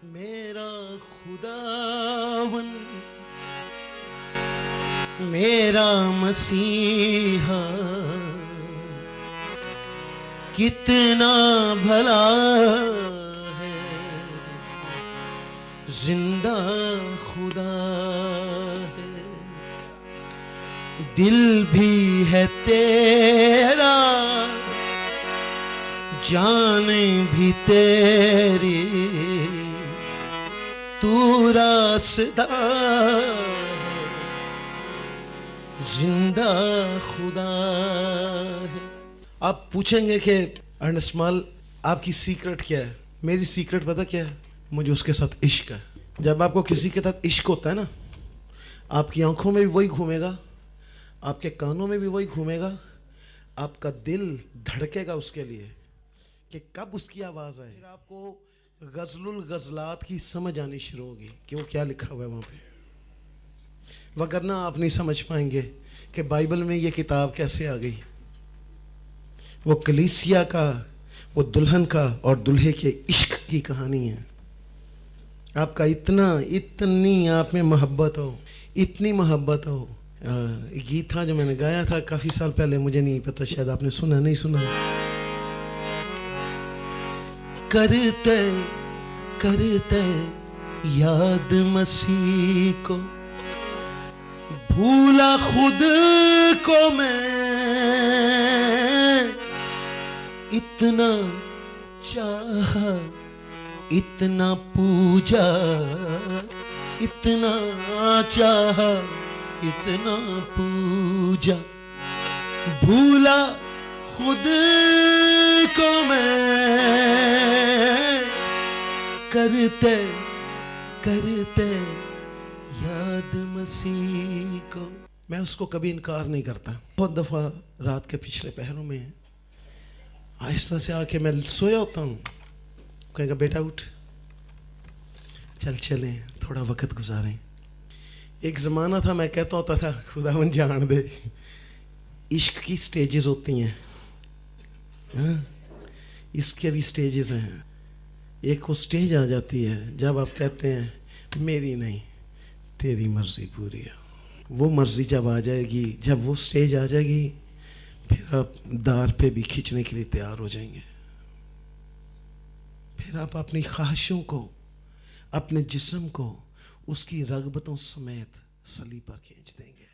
میرا خداون میرا مسیحا کتنا بھلا ہے، زندہ خدا ہے، دل بھی ہے تیرا، جان بھی تیری، تو راستہ زندہ خدا ہے۔ آپ پوچھیں گے کہ ارنسٹ مال آپ کی سیکرٹ کیا ہے؟ میری سیکرٹ پتہ کیا ہے؟ مجھے اس کے ساتھ عشق ہے۔ جب آپ کو کسی کے ساتھ عشق ہوتا ہے نا، آپ کی آنکھوں میں بھی وہی گھومے گا، آپ کے کانوں میں بھی وہی گھومے گا، آپ کا دل دھڑکے گا اس کے لیے کہ کب اس کی آواز آئے۔ پھر آپ کو غزل الغزلات کی سمجھ آنی شروع ہوگی کہ وہ کیا لکھا ہوا ہے وہاں پہ، وگرنہ آپ نہیں سمجھ پائیں گے کہ بائبل میں یہ کتاب کیسے آ گئی۔ وہ کلیسیا کا، وہ دلہن کا اور دلہے کے عشق کی کہانی ہے۔ آپ کا اتنی آپ میں محبت ہو، اتنی محبت ہو۔ گیت تھا جو میں نے گایا تھا کافی سال پہلے، مجھے نہیں پتا، شاید آپ نے سنا نہیں سنا۔ کرتے کرتے یاد مسیح کو، بھولا خود کو میں، اتنا چاہا اتنا پوجا، اتنا چاہا اتنا پوجا، بھولا خود کو میں، کرتے کرتے یاد مسیح کو۔ میں اس کو کبھی انکار نہیں کرتا۔ بہت دفعہ رات کے پچھلے پہروں میں آہستہ سے آ کے میں سویا ہوتا ہوں، کہے گا بیٹا اٹھ، چلیں تھوڑا وقت گزاریں۔ ایک زمانہ تھا میں کہتا ہوتا تھا خداوند جان دے، عشق کی سٹیجز ہوتی ہیں، ہاں اس کے بھی سٹیجز ہیں۔ ایک وہ سٹیج آ جاتی ہے جب آپ کہتے ہیں میری نہیں تیری مرضی پوری ہو۔ وہ مرضی جب آ جائے گی، جب وہ سٹیج آ جائے گی، پھر آپ دار پہ بھی کھینچنے کے لیے تیار ہو جائیں گے۔ پھر آپ اپنی خواہشوں کو، اپنے جسم کو اس کی رغبتوں سمیت صلیب پر کھینچ دیں گے۔